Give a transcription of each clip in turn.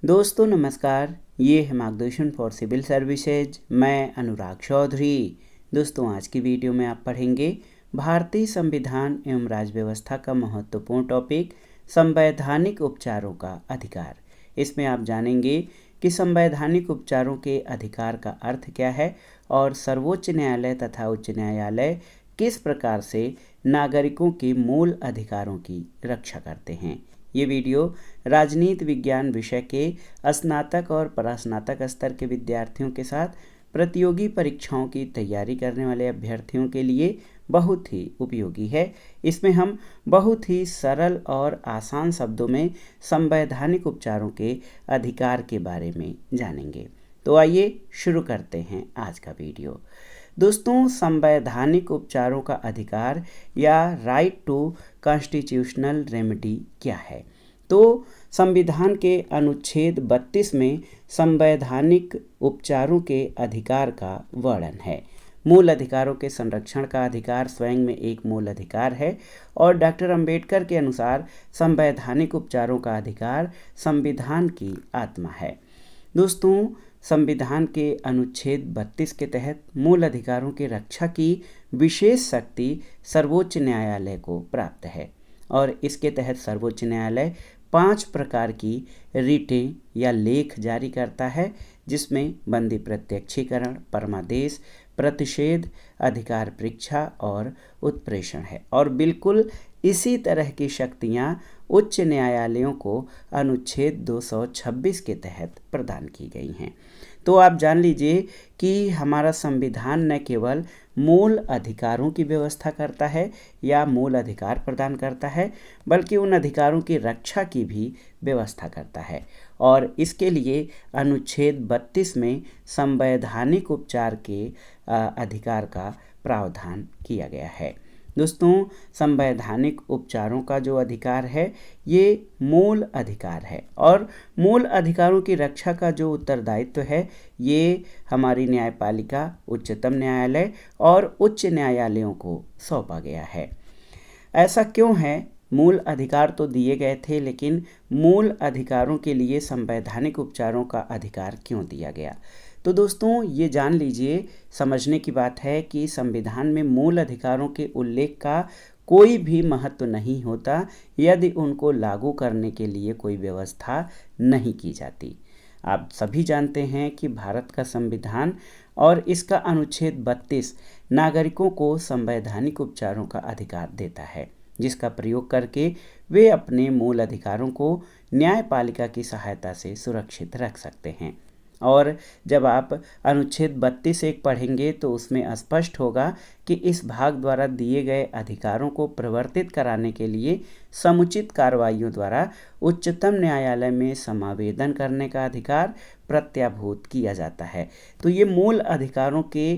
दोस्तों नमस्कार, ये है मार्गदर्शन फॉर सिविल सर्विसेज। मैं अनुराग चौधरी। दोस्तों आज की वीडियो में आप पढ़ेंगे भारतीय संविधान एवं राज्य व्यवस्था का महत्वपूर्ण टॉपिक संवैधानिक उपचारों का अधिकार। इसमें आप जानेंगे कि संवैधानिक उपचारों के अधिकार का अर्थ क्या है और सर्वोच्च न्यायालय तथा उच्च न्यायालय किस प्रकार से नागरिकों के मूल अधिकारों की रक्षा करते हैं। ये वीडियो राजनीति विज्ञान विषय के स्नातक और परास्नातक स्तर के विद्यार्थियों के साथ प्रतियोगी परीक्षाओं की तैयारी करने वाले अभ्यर्थियों के लिए बहुत ही उपयोगी है। इसमें हम बहुत ही सरल और आसान शब्दों में संवैधानिक उपचारों के अधिकार के बारे में जानेंगे। तो आइए शुरू करते हैं आज का वीडियो। दोस्तों संवैधानिक उपचारों का अधिकार या राइट टू कॉन्स्टिट्यूशनल रेमेडी क्या है। तो संविधान के अनुच्छेद 32 में संवैधानिक उपचारों के अधिकार का वर्णन है। मूल अधिकारों के संरक्षण का अधिकार स्वयं में एक मूल अधिकार है और डॉक्टर अंबेडकर के अनुसार संवैधानिक उपचारों का अधिकार संविधान की आत्मा है। दोस्तों संविधान के अनुच्छेद 32 के तहत मूल अधिकारों की रक्षा की विशेष शक्ति सर्वोच्च न्यायालय को प्राप्त है और इसके तहत सर्वोच्च न्यायालय 5 प्रकार की रिटें या लेख जारी करता है, जिसमें बंदी प्रत्यक्षीकरण, परमादेश, प्रतिषेध, अधिकार परीक्षा और उत्प्रेषण है। और बिल्कुल इसी तरह की शक्तियां उच्च न्यायालयों को अनुच्छेद 226 के तहत प्रदान की गई हैं। तो आप जान लीजिए कि हमारा संविधान न केवल मूल अधिकारों की व्यवस्था करता है या मूल अधिकार प्रदान करता है, बल्कि उन अधिकारों की रक्षा की भी व्यवस्था करता है और इसके लिए अनुच्छेद 32 में संवैधानिक उपचार के अधिकार का प्रावधान किया गया है। दोस्तों संवैधानिक उपचारों का जो अधिकार है ये मूल अधिकार है और मूल अधिकारों की रक्षा का जो उत्तरदायित्व है ये हमारी न्यायपालिका, उच्चतम न्यायालय और उच्च न्यायालयों को सौंपा गया है। ऐसा क्यों है? मूल अधिकार तो दिए गए थे, लेकिन मूल अधिकारों के लिए संवैधानिक उपचारों का अधिकार क्यों दिया गया? तो दोस्तों ये जान लीजिए, समझने की बात है कि संविधान में मूल अधिकारों के उल्लेख का कोई भी महत्व नहीं होता यदि उनको लागू करने के लिए कोई व्यवस्था नहीं की जाती। आप सभी जानते हैं कि भारत का संविधान और इसका अनुच्छेद 32 नागरिकों को संवैधानिक उपचारों का अधिकार देता है, जिसका प्रयोग करके वे अपने मूल अधिकारों को न्यायपालिका की सहायता से सुरक्षित रख सकते हैं। और जब आप अनुच्छेद 32(1) पढ़ेंगे तो उसमें स्पष्ट होगा कि इस भाग द्वारा दिए गए अधिकारों को प्रवर्तित कराने के लिए समुचित कार्रवाइयों द्वारा उच्चतम न्यायालय में समावेदन करने का अधिकार प्रत्याभूत किया जाता है। तो ये मूल अधिकारों के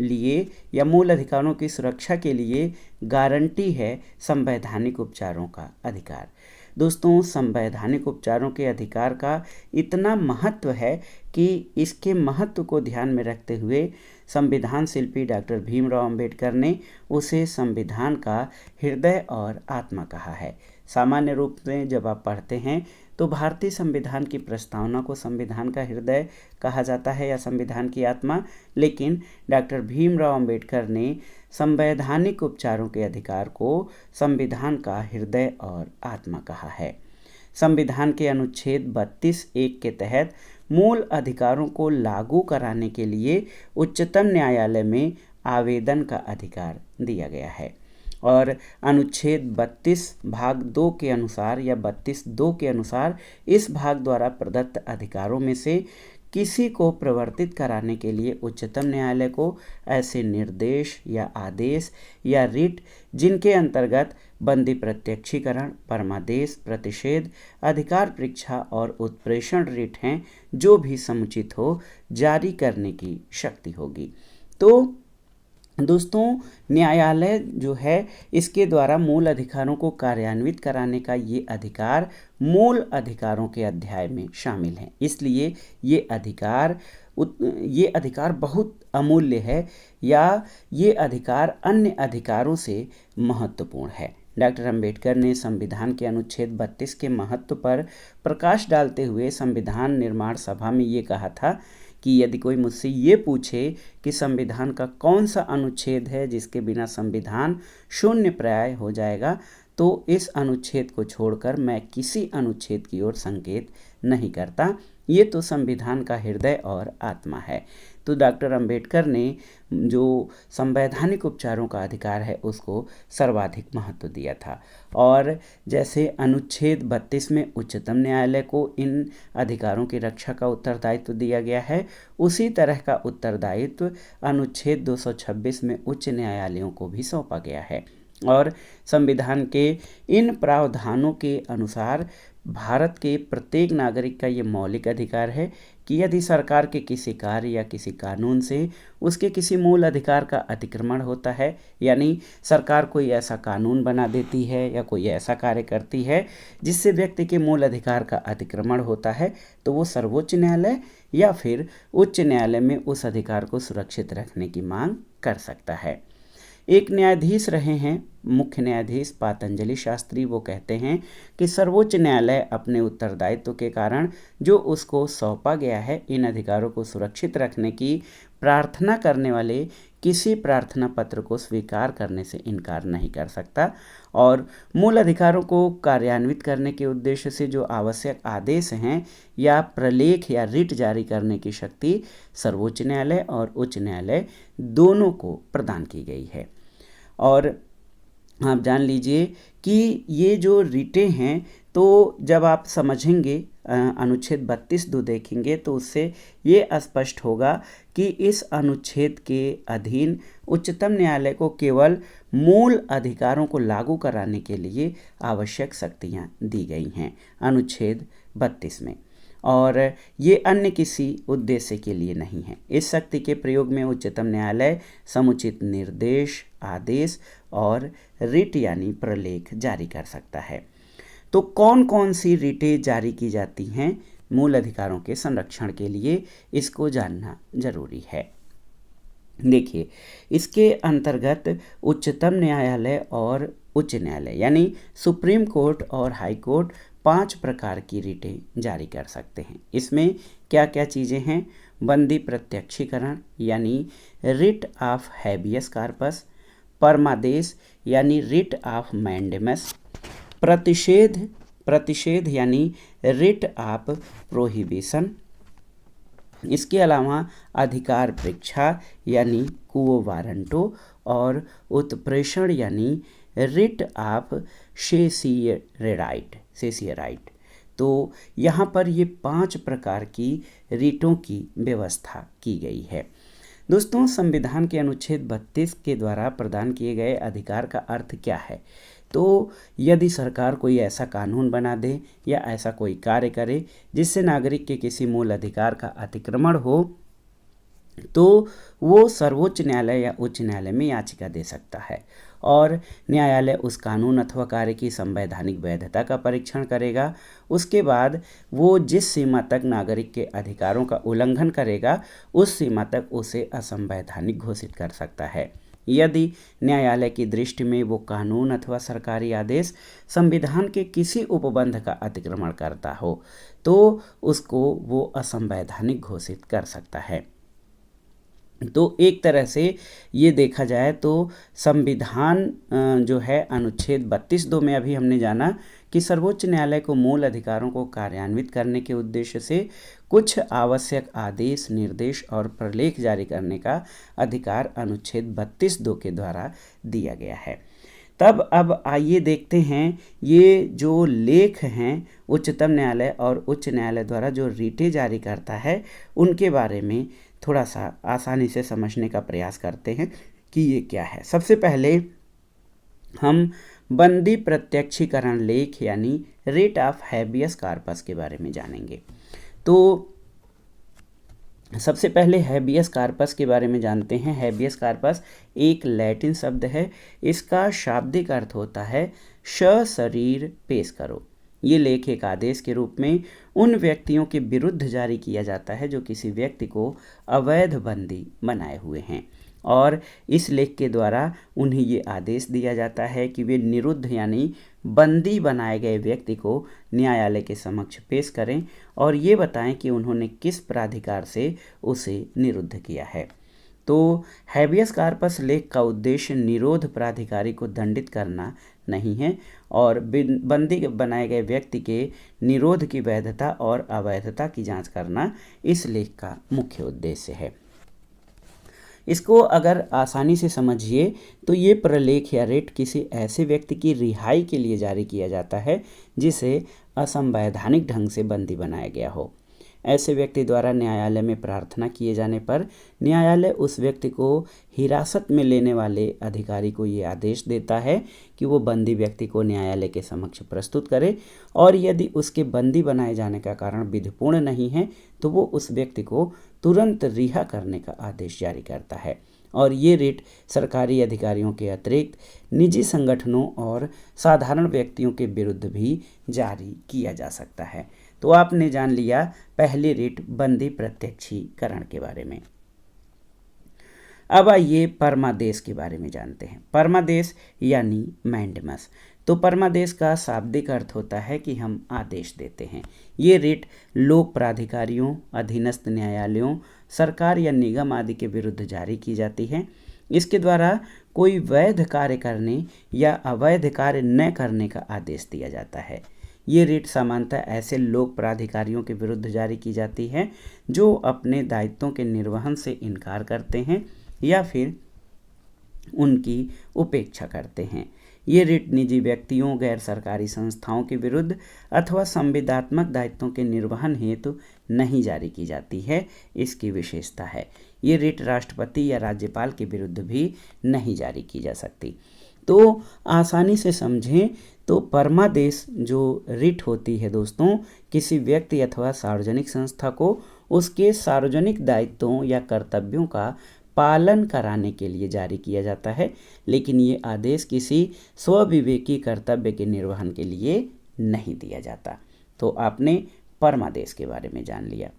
लिए या मूल अधिकारों की सुरक्षा के लिए गारंटी है संवैधानिक उपचारों का अधिकार। दोस्तों संवैधानिक उपचारों के अधिकार का इतना महत्व है कि इसके महत्व को ध्यान में रखते हुए संविधान शिल्पी डॉक्टर भीमराव अंबेडकर ने उसे संविधान का हृदय और आत्मा कहा है। सामान्य रूप में जब आप पढ़ते हैं तो भारतीय संविधान की प्रस्तावना को संविधान का हृदय कहा जाता है या संविधान की आत्मा, लेकिन डॉक्टर भीमराव अंबेडकर ने संवैधानिक उपचारों के अधिकार को संविधान का हृदय और आत्मा कहा है। संविधान के अनुच्छेद 32(1) के तहत मूल अधिकारों को लागू कराने के लिए उच्चतम न्यायालय में आवेदन का अधिकार दिया गया है और अनुच्छेद 32 भाग 2 के अनुसार या 32(2) के अनुसार इस भाग द्वारा प्रदत्त अधिकारों में से किसी को प्रवर्तित कराने के लिए उच्चतम न्यायालय को ऐसे निर्देश या आदेश या रिट जिनके अंतर्गत बंदी प्रत्यक्षीकरण, परमादेश, प्रतिषेध, अधिकार परीक्षा और उत्प्रेषण रिट हैं, जो भी समुचित हो, जारी करने की शक्ति होगी। तो दोस्तों न्यायालय जो है इसके द्वारा मूल अधिकारों को कार्यान्वित कराने का ये अधिकार मूल अधिकारों के अध्याय में शामिल है। इसलिए ये अधिकार बहुत अमूल्य है या ये अधिकार अन्य अधिकारों से महत्वपूर्ण है। डॉक्टर अंबेडकर ने संविधान के अनुच्छेद 32 के महत्व पर प्रकाश डालते हुए संविधान निर्माण सभा में ये कहा था कि यदि कोई मुझसे ये पूछे कि संविधान का कौन सा अनुच्छेद है जिसके बिना संविधान शून्य प्राय हो जाएगा, तो इस अनुच्छेद को छोड़कर मैं किसी अनुच्छेद की ओर संकेत नहीं करता। ये तो संविधान का हृदय और आत्मा है। तो डॉक्टर अंबेडकर ने जो संवैधानिक उपचारों का अधिकार है उसको सर्वाधिक महत्व दिया था। और जैसे अनुच्छेद 32 में उच्चतम न्यायालय को इन अधिकारों की रक्षा का उत्तरदायित्व दिया गया है, उसी तरह का उत्तरदायित्व अनुच्छेद 226 में उच्च न्यायालयों को भी सौंपा गया है। और संविधान के इन प्रावधानों के अनुसार भारत के प्रत्येक नागरिक का ये मौलिक अधिकार है कि यदि सरकार के किसी कार्य या किसी कानून से उसके किसी मूल अधिकार का अतिक्रमण होता है, यानी सरकार कोई ऐसा कानून बना देती है या कोई ऐसा कार्य करती है जिससे व्यक्ति के मूल अधिकार का अतिक्रमण होता है, तो वो सर्वोच्च न्यायालय या फिर उच्च न्यायालय में उस अधिकार को सुरक्षित रखने की मांग कर सकता है। एक न्यायाधीश रहे हैं मुख्य न्यायाधीश पातंजलि शास्त्री, वो कहते हैं कि सर्वोच्च न्यायालय अपने उत्तरदायित्व के कारण जो उसको सौंपा गया है इन अधिकारों को सुरक्षित रखने की प्रार्थना करने वाले किसी प्रार्थना पत्र को स्वीकार करने से इनकार नहीं कर सकता। और मूल अधिकारों को कार्यान्वित करने के उद्देश्य से जो आवश्यक आदेश हैं या प्रलेख या रिट जारी करने की शक्ति सर्वोच्च न्यायालय और उच्च न्यायालय दोनों को प्रदान की गई है। और आप जान लीजिए कि ये जो रिटें हैं, तो जब आप समझेंगे अनुच्छेद 32(2) देखेंगे तो उससे ये स्पष्ट होगा कि इस अनुच्छेद के अधीन उच्चतम न्यायालय को केवल मूल अधिकारों को लागू कराने के लिए आवश्यक शक्तियाँ दी गई हैं अनुच्छेद 32 में, और ये अन्य किसी उद्देश्य के लिए नहीं है। इस शक्ति के प्रयोग में उच्चतम न्यायालय समुचित निर्देश, आदेश और रिट यानी प्रलेख जारी कर सकता है। तो कौन कौन सी रिटें जारी की जाती हैं मूल अधिकारों के संरक्षण के लिए, इसको जानना जरूरी है। देखिए, इसके अंतर्गत उच्चतम न्यायालय और उच्च न्यायालय यानी सुप्रीम कोर्ट और हाई कोर्ट 5 प्रकार की रिटें जारी कर सकते हैं। इसमें क्या क्या चीज़ें हैं? बंदी प्रत्यक्षीकरण यानी रिट ऑफ हैबियस कार्पस, परमादेश यानी रिट ऑफ मैंडेमस, प्रतिषेध यानी रिट ऑफ प्रोहिबिशन, इसके अलावा अधिकार परीक्षा यानी क्वो वारंटो, और उत्प्रेषण यानी रिट ऑफ सेसियराइट। तो यहाँ पर ये 5 प्रकार की रिटों की व्यवस्था की गई है। दोस्तों, संविधान के अनुच्छेद 32 के द्वारा प्रदान किए गए अधिकार का अर्थ क्या है? तो यदि सरकार कोई ऐसा कानून बना दे या ऐसा कोई कार्य करे जिससे नागरिक के किसी मूल अधिकार का अतिक्रमण हो, तो वो सर्वोच्च न्यायालय या उच्च न्यायालय में याचिका दे सकता है और न्यायालय उस कानून अथवा कार्य की संवैधानिक वैधता का परीक्षण करेगा। उसके बाद वो जिस सीमा तक नागरिक के अधिकारों का उल्लंघन करेगा उस सीमा तक उसे असंवैधानिक घोषित कर सकता है। यदि न्यायालय की दृष्टि में वो कानून अथवा सरकारी आदेश संविधान के किसी उपबंध का अतिक्रमण करता हो तो उसको वो असंवैधानिक घोषित कर सकता है। तो एक तरह से ये देखा जाए तो संविधान जो है अनुच्छेद 32(2) में अभी हमने जाना कि सर्वोच्च न्यायालय को मूल अधिकारों को कार्यान्वित करने के उद्देश्य से कुछ आवश्यक आदेश, निर्देश और प्रलेख जारी करने का अधिकार अनुच्छेद 32(2) के द्वारा दिया गया है। तब अब आइए देखते हैं ये जो लेख हैं उच्चतम न्यायालय और उच्च न्यायालय द्वारा जो रिटें जारी करता है उनके बारे में थोड़ा सा आसानी से समझने का प्रयास करते हैं कि ये क्या है। सबसे पहले हम बंदी प्रत्यक्षीकरण लेख यानी रिट ऑफ हैबियस कार्पस के बारे में जानेंगे। तो सबसे पहले हैबियस कार्पस के बारे में जानते हैं। हैबियस कार्पस एक लैटिन शब्द है। इसका शाब्दिक अर्थ होता है सशरीर पेश करो। ये लेख एक आदेश के रूप में उन व्यक्तियों के विरुद्ध जारी किया जाता है जो किसी व्यक्ति को अवैध बंदी बनाए हुए हैं। और इस लेख के द्वारा उन्हें ये आदेश दिया जाता है कि वे निरुद्ध यानी बंदी बनाए गए व्यक्ति को न्यायालय के समक्ष पेश करें और ये बताएं कि उन्होंने किस प्राधिकार से उसे निरुद्ध किया है। तो हैबियस कार्पस लेख का उद्देश्य निरोध प्राधिकारी को दंडित करना नहीं है और बंदी बनाए गए व्यक्ति के निरोध की वैधता और अवैधता की जांच करना इस लेख का मुख्य उद्देश्य है। इसको अगर आसानी से समझिए तो ये प्रलेख या रिट किसी ऐसे व्यक्ति की रिहाई के लिए जारी किया जाता है जिसे असंवैधानिक ढंग से बंदी बनाया गया हो। ऐसे व्यक्ति द्वारा न्यायालय में प्रार्थना किए जाने पर न्यायालय उस व्यक्ति को हिरासत में लेने वाले अधिकारी को ये आदेश देता है कि वो बंदी व्यक्ति को न्यायालय के समक्ष प्रस्तुत करे और यदि उसके बंदी बनाए जाने का कारण विधिपूर्ण नहीं है तो वो उस व्यक्ति को तुरंत रिहा करने का आदेश जारी करता है। और ये रिट सरकारी अधिकारियों के अतिरिक्त निजी संगठनों और साधारण व्यक्तियों के विरुद्ध भी जारी किया जा सकता है। तो आपने जान लिया पहली रिट बंदी प्रत्यक्षीकरण के बारे में। अब आइए परमादेश के बारे में जानते हैं। परमादेश यानी मैंडेमस। तो परमादेश का शाब्दिक अर्थ होता है कि हम आदेश देते हैं। ये रिट लोक प्राधिकारियों, अधीनस्थ न्यायालयों, सरकार या निगम आदि के विरुद्ध जारी की जाती है। इसके द्वारा कोई वैध कार्य करने या अवैध कार्य न करने का आदेश दिया जाता है। ये रिट सामान्यतः ऐसे लोक प्राधिकारियों के विरुद्ध जारी की जाती है जो अपने दायित्वों के निर्वहन से इनकार करते हैं या फिर उनकी उपेक्षा करते हैं। ये रिट निजी व्यक्तियों, गैर सरकारी संस्थाओं के विरुद्ध अथवा संविदात्मक दायित्वों के निर्वहन हेतु नहीं जारी की जाती है, इसकी विशेषता है। ये रिट राष्ट्रपति या राज्यपाल के विरुद्ध भी नहीं जारी की जा सकती। तो आसानी से समझें तो परमादेश जो रिट होती है दोस्तों, किसी व्यक्ति अथवा सार्वजनिक संस्था को उसके सार्वजनिक दायित्वों या कर्तव्यों का पालन कराने के लिए जारी किया जाता है, लेकिन ये आदेश किसी स्वविवेकी कर्तव्य के निर्वहन के लिए नहीं दिया जाता। तो आपने परमादेश के बारे में जान लिया।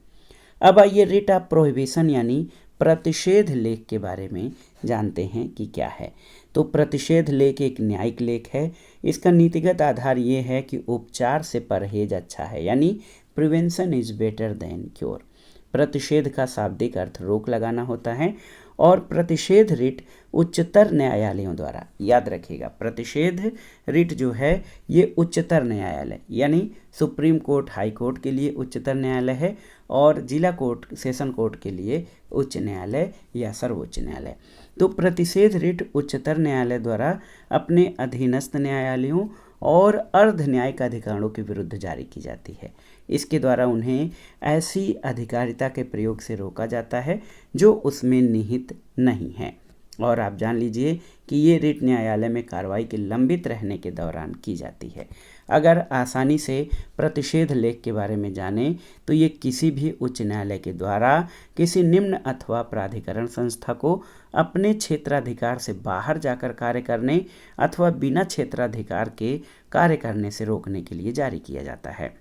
अब आइए रिट ऑफ प्रोहिबिशन यानी प्रतिषेध लेख के बारे में जानते हैं कि क्या है। तो प्रतिषेध लेख एक न्यायिक लेख है। इसका नीतिगत आधार ये है कि उपचार से परहेज अच्छा है, यानी prevention is better than cure. प्रतिषेध का शाब्दिक अर्थ रोक लगाना होता है और प्रतिषेध रिट उच्चतर न्यायालयों द्वारा, याद रखिएगा, प्रतिषेध रिट जो है ये उच्चतर न्यायालय यानी सुप्रीम कोर्ट, हाई कोर्ट के लिए उच्चतर न्यायालय है और जिला कोर्ट, सेशन कोर्ट के लिए उच्च न्यायालय या सर्वोच्च न्यायालय। तो प्रतिषेध रिट उच्चतर न्यायालय द्वारा अपने अधीनस्थ न्यायालयों और अर्ध न्यायिक अधिकारों के विरुद्ध जारी की जाती है। इसके द्वारा उन्हें ऐसी अधिकारिता के प्रयोग से रोका जाता है जो उसमें निहित नहीं है। और आप जान लीजिए कि ये रिट न्यायालय में कार्रवाई के लंबित रहने के दौरान की जाती है। अगर आसानी से प्रतिषेध लेख के बारे में जानें तो ये किसी भी उच्च न्यायालय के द्वारा किसी निम्न अथवा प्राधिकरण संस्था को अपने क्षेत्राधिकार से बाहर जाकर कार्य करने अथवा बिना क्षेत्राधिकार के कार्य करने से रोकने के लिए जारी किया जाता है।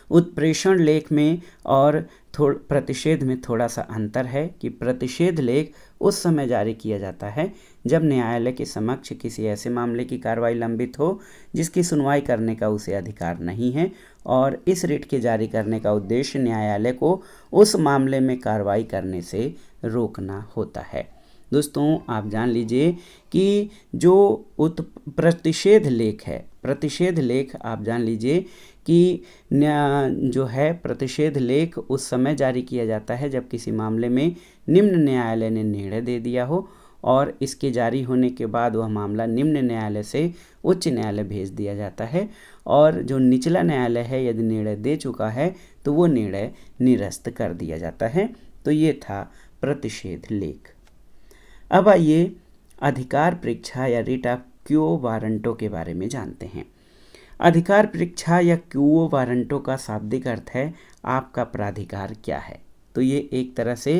उत्प्रेषण लेख में और प्रतिषेध में थोड़ा सा अंतर है कि प्रतिषेध लेख उस समय जारी किया जाता है जब न्यायालय के समक्ष किसी ऐसे मामले की कार्रवाई लंबित हो जिसकी सुनवाई करने का उसे अधिकार नहीं है, और इस रिट के जारी करने का उद्देश्य न्यायालय को उस मामले में कार्रवाई करने से रोकना होता है। दोस्तों आप जान लीजिए कि जो प्रतिषेध लेख है, प्रतिषेध लेख आप जान लीजिए कि जो है प्रतिषेध लेख उस समय जारी किया जाता है जब किसी मामले में निम्न न्यायालय ने निर्णय दे दिया हो और इसके जारी होने के बाद वह मामला निम्न न्यायालय से उच्च न्यायालय भेज दिया जाता है, और जो निचला न्यायालय है यदि निर्णय दे चुका है तो वो निर्णय निरस्त कर दिया जाता है। तो ये था प्रतिषेध लेख। अब आइए अधिकार परीक्षा या रिट ऑफ क्वो वारंटो के बारे में जानते हैं। अधिकार परीक्षा या क्वो वारंटो का शाब्दिक अर्थ है आपका प्राधिकार क्या है। तो ये एक तरह से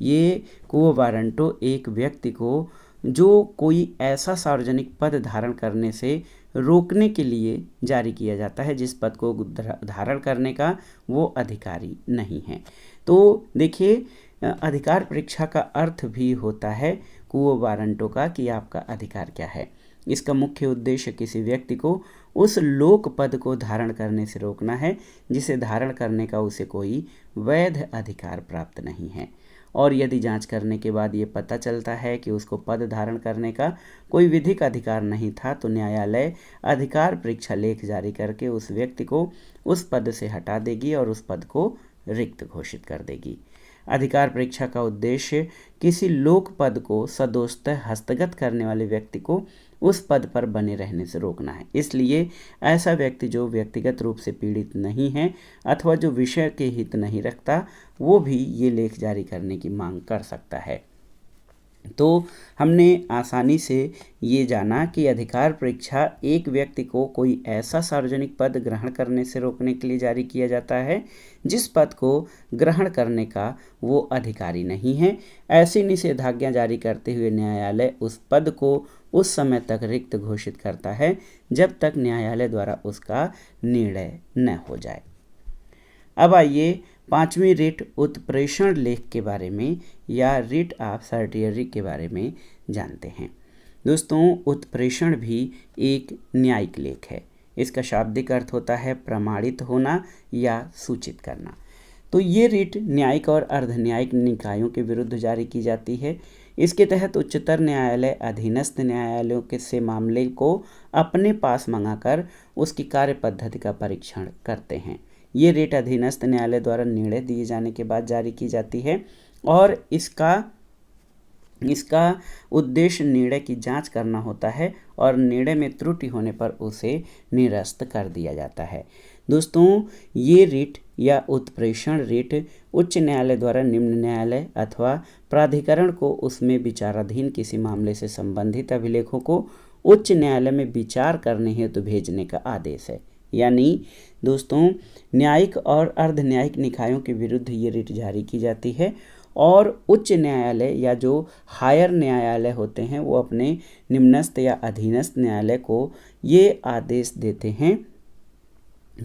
ये क्वो वारंटो एक व्यक्ति को जो कोई ऐसा सार्वजनिक पद धारण करने से रोकने के लिए जारी किया जाता है जिस पद को धारण करने का वो अधिकारी नहीं है। तो देखिए अधिकार परीक्षा का अर्थ भी होता है क्वो वारंटो का, कि आपका अधिकार क्या है। इसका मुख्य उद्देश्य किसी व्यक्ति को उस लोक पद को धारण करने से रोकना है जिसे धारण करने का उसे कोई वैध अधिकार प्राप्त नहीं है। और यदि जांच करने के बाद ये पता चलता है कि उसको पद धारण करने का कोई विधिक अधिकार नहीं था, तो न्यायालय अधिकार परीक्षा लेख जारी करके उस व्यक्ति को उस पद से हटा देगी और उस पद को रिक्त घोषित कर देगी। अधिकार परीक्षा का उद्देश्य किसी लोक पद को सदोषतः हस्तगत करने वाले व्यक्ति को उस पद पर बने रहने से रोकना है। इसलिए ऐसा व्यक्ति जो व्यक्तिगत रूप से पीड़ित नहीं है अथवा जो विषय के हित नहीं रखता, वो भी ये लेख जारी करने की मांग कर सकता है। तो हमने आसानी से ये जाना कि अधिकार परीक्षा एक व्यक्ति को कोई ऐसा सार्वजनिक पद ग्रहण करने से रोकने के लिए जारी किया जाता है जिस पद को ग्रहण करने का वो अधिकारी नहीं है। ऐसी निषेधाज्ञा जारी करते हुए न्यायालय उस पद को उस समय तक रिक्त घोषित करता है जब तक न्यायालय द्वारा उसका निर्णय न हो जाए। अब आइए पांचवी रिट उत्प्रेषण लेख के बारे में या रिट ऑफ सर्टियरी के बारे में जानते हैं। दोस्तों, उत्प्रेषण भी एक न्यायिक लेख है। इसका शाब्दिक अर्थ होता है प्रमाणित होना या सूचित करना। तो ये रिट न्यायिक और अर्धन्यायिक निकायों के विरुद्ध जारी की जाती है। इसके तहत उच्चतर न्यायालय अधीनस्थ न्यायालयों के से मामले को अपने पास मंगाकर उसकी कार्य पद्धति का परीक्षण करते हैं। ये रिट अधीनस्थ न्यायालय द्वारा निर्णय दिए जाने के बाद जारी की जाती है और इसका उद्देश्य निर्णय की जांच करना होता है और निर्णय में त्रुटि होने पर उसे निरस्त कर दिया जाता है। दोस्तों, ये रिट या उत्प्रेषण रिट उच्च न्यायालय द्वारा निम्न न्यायालय अथवा प्राधिकरण को उसमें विचाराधीन किसी मामले से संबंधित अभिलेखों को उच्च न्यायालय में विचार करने हेतु भेजने का आदेश है। यानी दोस्तों, न्यायिक और अर्धन्यायिक निकायों के विरुद्ध ये रिट जारी की जाती है और उच्च न्यायालय या जो हायर न्यायालय होते हैं वो अपने निम्नस्थ या अधीनस्थ न्यायालय को ये आदेश देते हैं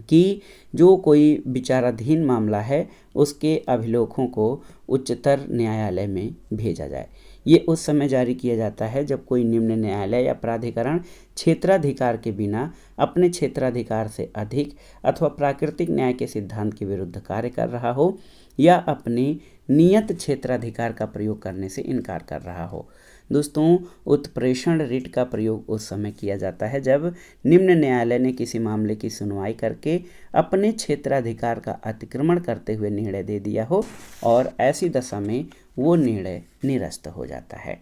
कि जो कोई विचाराधीन मामला है उसके अभिलेखों को उच्चतर न्यायालय में भेजा जाए। ये उस समय जारी किया जाता है जब कोई निम्न न्यायालय या प्राधिकरण क्षेत्राधिकार के बिना अपने क्षेत्राधिकार से अधिक अथवा प्राकृतिक न्याय के सिद्धांत के विरुद्ध कार्य कर रहा हो या अपने नियत क्षेत्राधिकार का प्रयोग करने से इनकार कर रहा हो। दोस्तों, उत्प्रेषण रिट का प्रयोग उस समय किया जाता है जब निम्न न्यायालय ने किसी मामले की सुनवाई करके अपने क्षेत्राधिकार का अतिक्रमण करते हुए निर्णय दे दिया हो और ऐसी दशा में वो निर्णय निरस्त हो जाता है।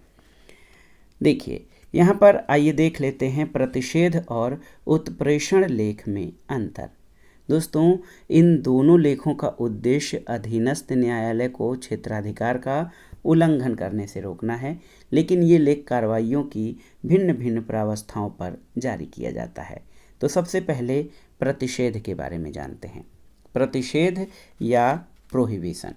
देखिए, यहाँ पर आइए देख लेते हैं प्रतिषेध और उत्प्रेषण लेख में अंतर। दोस्तों, इन दोनों लेखों का उद्देश्य अधीनस्थ न्यायालय को क्षेत्राधिकार का उल्लंघन करने से रोकना है, लेकिन ये लेख कार्रवाइयों की भिन्न भिन्न प्रावस्थाओं पर जारी किया जाता है। तो सबसे पहले प्रतिषेध के बारे में जानते हैं। प्रतिषेध या प्रोहिबिशन।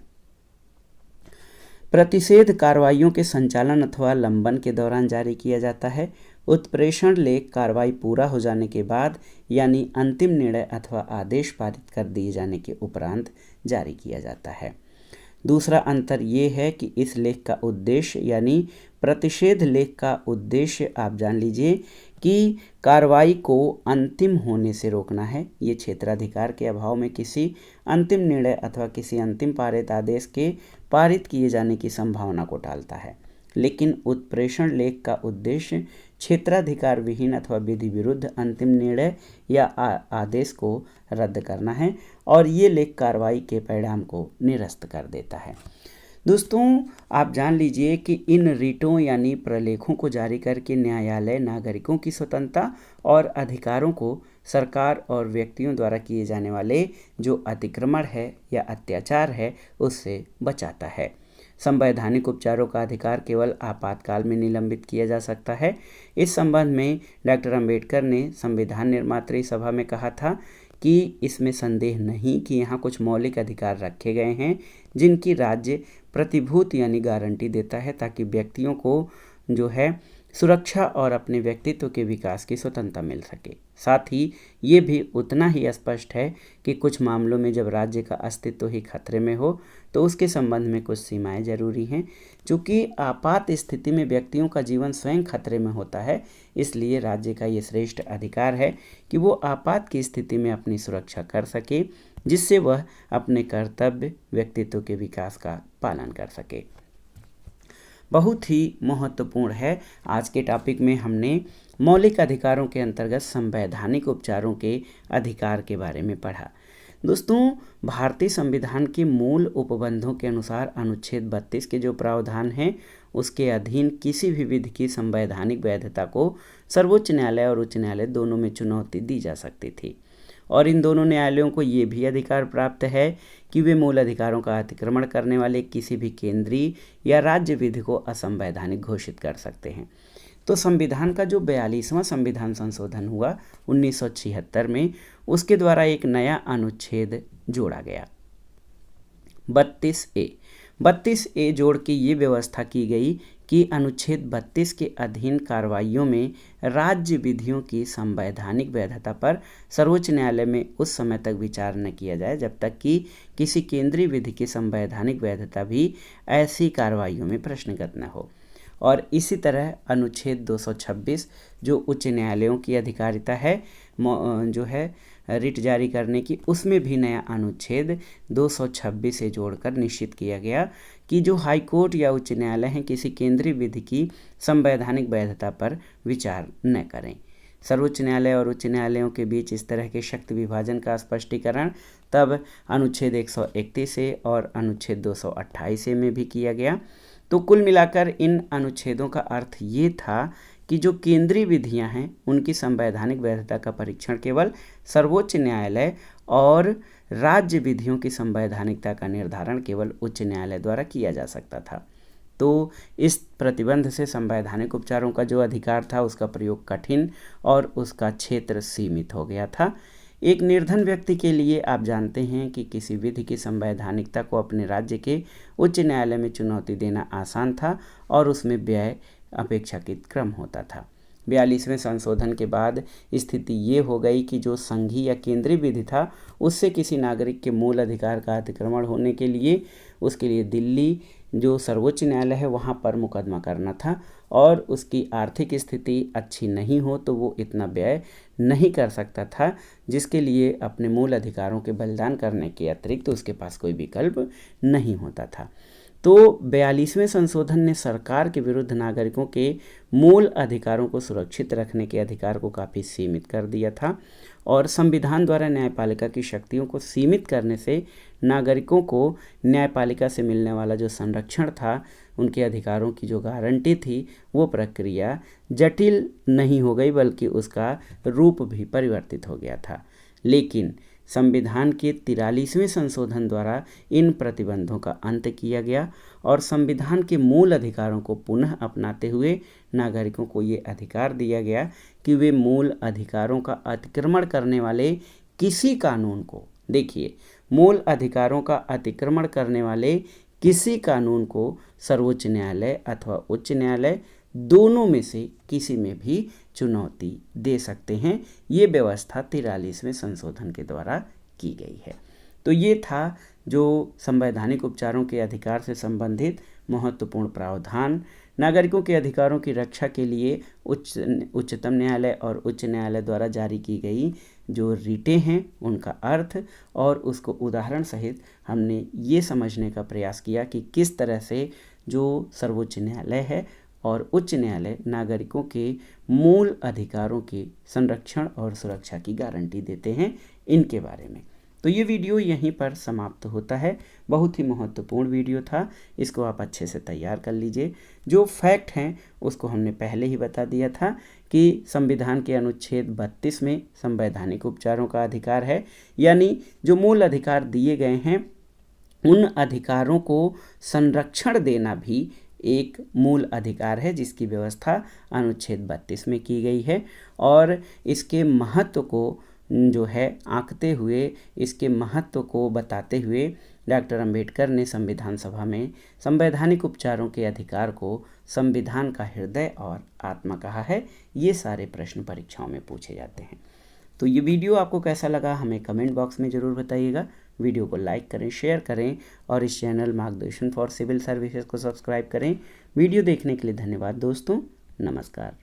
प्रतिषेध कार्रवाइयों के संचालन अथवा लंबन के दौरान जारी किया जाता है। उत्प्रेषण लेख कार्रवाई पूरा हो जाने के बाद यानी अंतिम निर्णय अथवा आदेश पारित कर दिए जाने के उपरांत जारी किया जाता है। दूसरा अंतर ये है कि इस लेख का उद्देश्य यानी प्रतिषेध लेख का उद्देश्य आप जान लीजिए कि कार्रवाई को अंतिम होने से रोकना है। ये क्षेत्राधिकार के अभाव में किसी अंतिम निर्णय अथवा किसी अंतिम पारित आदेश के पारित किए जाने की संभावना को टालता है। लेकिन उत्प्रेषण लेख का उद्देश्य क्षेत्राधिकार विहीन अथवा विधि विरुद्ध अंतिम निर्णय या आदेश को रद्द करना है और ये लेख कार्रवाई के परिणाम को निरस्त कर देता है। दोस्तों, आप जान लीजिए कि इन रिटों यानी प्रलेखों को जारी करके न्यायालय नागरिकों की स्वतंत्रता और अधिकारों को सरकार और व्यक्तियों द्वारा किए जाने वाले जो अतिक्रमण है या अत्याचार है उससे बचाता है। संवैधानिक उपचारों का अधिकार केवल आपातकाल में निलंबित किया जा सकता है। इस संबंध में डॉक्टर अंबेडकर ने संविधान निर्मात्री सभा में कहा था कि इसमें संदेह नहीं कि यहाँ कुछ मौलिक अधिकार रखे गए हैं जिनकी राज्य प्रतिभूत यानी गारंटी देता है ताकि व्यक्तियों को जो है सुरक्षा और अपने व्यक्तित्व के विकास की स्वतंत्रता मिल सके। साथ ही ये भी उतना ही स्पष्ट है कि कुछ मामलों में जब राज्य का अस्तित्व ही खतरे में हो तो उसके संबंध में कुछ सीमाएं जरूरी हैं। चूँकि आपात स्थिति में व्यक्तियों का जीवन स्वयं खतरे में होता है, इसलिए राज्य का ये श्रेष्ठ अधिकार है कि वो आपात की स्थिति में अपनी सुरक्षा कर सके, जिससे वह अपने कर्तव्य व्यक्तित्व के विकास का पालन कर सके। बहुत ही महत्वपूर्ण है। आज के टॉपिक में हमने मौलिक अधिकारों के अंतर्गत संवैधानिक उपचारों के अधिकार के बारे में पढ़ा। दोस्तों, भारतीय संविधान के मूल उपबंधों के अनुसार अनुच्छेद 32 के जो प्रावधान हैं उसके अधीन किसी भी विधि की संवैधानिक वैधता को सर्वोच्च न्यायालय और उच्च न्यायालय दोनों में चुनौती दी जा सकती थी, और इन दोनों न्यायालयों को ये भी अधिकार प्राप्त है कि वे मूल अधिकारों का अतिक्रमण करने वाले किसी भी केंद्रीय या राज्य विधि को असंवैधानिक घोषित कर सकते हैं। तो संविधान का जो 42वां संविधान संशोधन हुआ 1976 में, उसके द्वारा एक नया अनुच्छेद जोड़ा गया 32A जोड़ के ये व्यवस्था की गई कि अनुच्छेद 32 के अधीन कार्रवाइयों में राज्य विधियों की संवैधानिक वैधता पर सर्वोच्च न्यायालय में उस समय तक विचार न किया जाए जब तक कि किसी केंद्रीय विधि की संवैधानिक वैधता भी ऐसी कार्रवाइयों में प्रश्नगत न हो। और इसी तरह अनुच्छेद 226 जो उच्च न्यायालयों की अधिकारिता है जो है रिट जारी करने की, उसमें भी नया अनुच्छेद 226 से जोड़कर निश्चित किया गया कि जो हाईकोर्ट या उच्च न्यायालय हैं किसी केंद्रीय विधि की संवैधानिक वैधता पर विचार न करें। सर्वोच्च न्यायालय और उच्च न्यायालयों के बीच इस तरह के शक्ति विभाजन का स्पष्टीकरण तब अनुच्छेद 131 से और अनुच्छेद 228 में भी किया गया। तो कुल मिलाकर इन अनुच्छेदों का अर्थ ये था कि जो केंद्रीय विधियां हैं उनकी संवैधानिक वैधता का परीक्षण केवल सर्वोच्च न्यायालय और राज्य विधियों की संवैधानिकता का निर्धारण केवल उच्च न्यायालय द्वारा किया जा सकता था। तो इस प्रतिबंध से संवैधानिक उपचारों का जो अधिकार था उसका प्रयोग कठिन और उसका क्षेत्र सीमित हो गया था। एक निर्धन व्यक्ति के लिए आप जानते हैं कि किसी विधि की संवैधानिकता को अपने राज्य के उच्च न्यायालय में चुनौती देना आसान था और उसमें व्यय अपेक्षाकृत कम होता था। 42वें संशोधन के बाद स्थिति ये हो गई कि जो संघीय या केंद्रीय विधि था उससे किसी नागरिक के मूल अधिकार का अतिक्रमण होने के लिए उसके लिए दिल्ली जो सर्वोच्च न्यायालय है वहाँ पर मुकदमा करना था, और उसकी आर्थिक स्थिति अच्छी नहीं हो तो वो इतना व्यय नहीं कर सकता था जिसके लिए अपने मूल अधिकारों के बलिदान करने के अतिरिक्त उसके पास कोई विकल्प नहीं होता था। तो 42वें संशोधन ने सरकार के विरुद्ध नागरिकों के मूल अधिकारों को सुरक्षित रखने के अधिकार को काफ़ी सीमित कर दिया था, और संविधान द्वारा न्यायपालिका की शक्तियों को सीमित करने से नागरिकों को न्यायपालिका से मिलने वाला जो संरक्षण था, उनके अधिकारों की जो गारंटी थी, वो प्रक्रिया जटिल नहीं हो गई बल्कि उसका रूप भी परिवर्तित हो गया था। लेकिन संविधान के 43वें संशोधन द्वारा इन प्रतिबंधों का अंत किया गया और संविधान के मूल अधिकारों को पुनः अपनाते हुए नागरिकों को ये अधिकार दिया गया कि वे मूल अधिकारों का अतिक्रमण करने वाले किसी कानून को, देखिए, मूल अधिकारों का अतिक्रमण करने वाले किसी कानून को सर्वोच्च न्यायालय अथवा उच्च न्यायालय दोनों में से किसी में भी चुनौती दे सकते हैं। ये व्यवस्था 43वें संशोधन के द्वारा की गई है। तो ये था जो संवैधानिक उपचारों के अधिकार से संबंधित महत्वपूर्ण प्रावधान। नागरिकों के अधिकारों की रक्षा के लिए उच्चतम न्यायालय और उच्च न्यायालय द्वारा जारी की गई जो रिटें हैं उनका अर्थ और उसको उदाहरण सहित हमने ये समझने का प्रयास किया कि किस तरह से जो सर्वोच्च न्यायालय है और उच्च न्यायालय नागरिकों के मूल अधिकारों के संरक्षण और सुरक्षा की गारंटी देते हैं, इनके बारे में। तो ये वीडियो यहीं पर समाप्त होता है। बहुत ही महत्वपूर्ण वीडियो था, इसको आप अच्छे से तैयार कर लीजिए। जो फैक्ट हैं उसको हमने पहले ही बता दिया था कि संविधान के अनुच्छेद 32 में संवैधानिक उपचारों का अधिकार है, यानी जो मूल अधिकार दिए गए हैं उन अधिकारों को संरक्षण देना भी एक मूल अधिकार है जिसकी व्यवस्था अनुच्छेद 32 में की गई है, और इसके महत्व को जो है आंकते हुए, इसके महत्व को बताते हुए डॉक्टर अंबेडकर ने संविधान सभा में संवैधानिक उपचारों के अधिकार को संविधान का हृदय और आत्मा कहा है। ये सारे प्रश्न परीक्षाओं में पूछे जाते हैं। तो ये वीडियो आपको कैसा लगा हमें कमेंट बॉक्स में ज़रूर बताइएगा। वीडियो को लाइक करें, शेयर करें और इस चैनल मार्गदर्शन फॉर सिविल सर्विसेज को सब्सक्राइब करें। वीडियो देखने के लिए धन्यवाद दोस्तों। नमस्कार।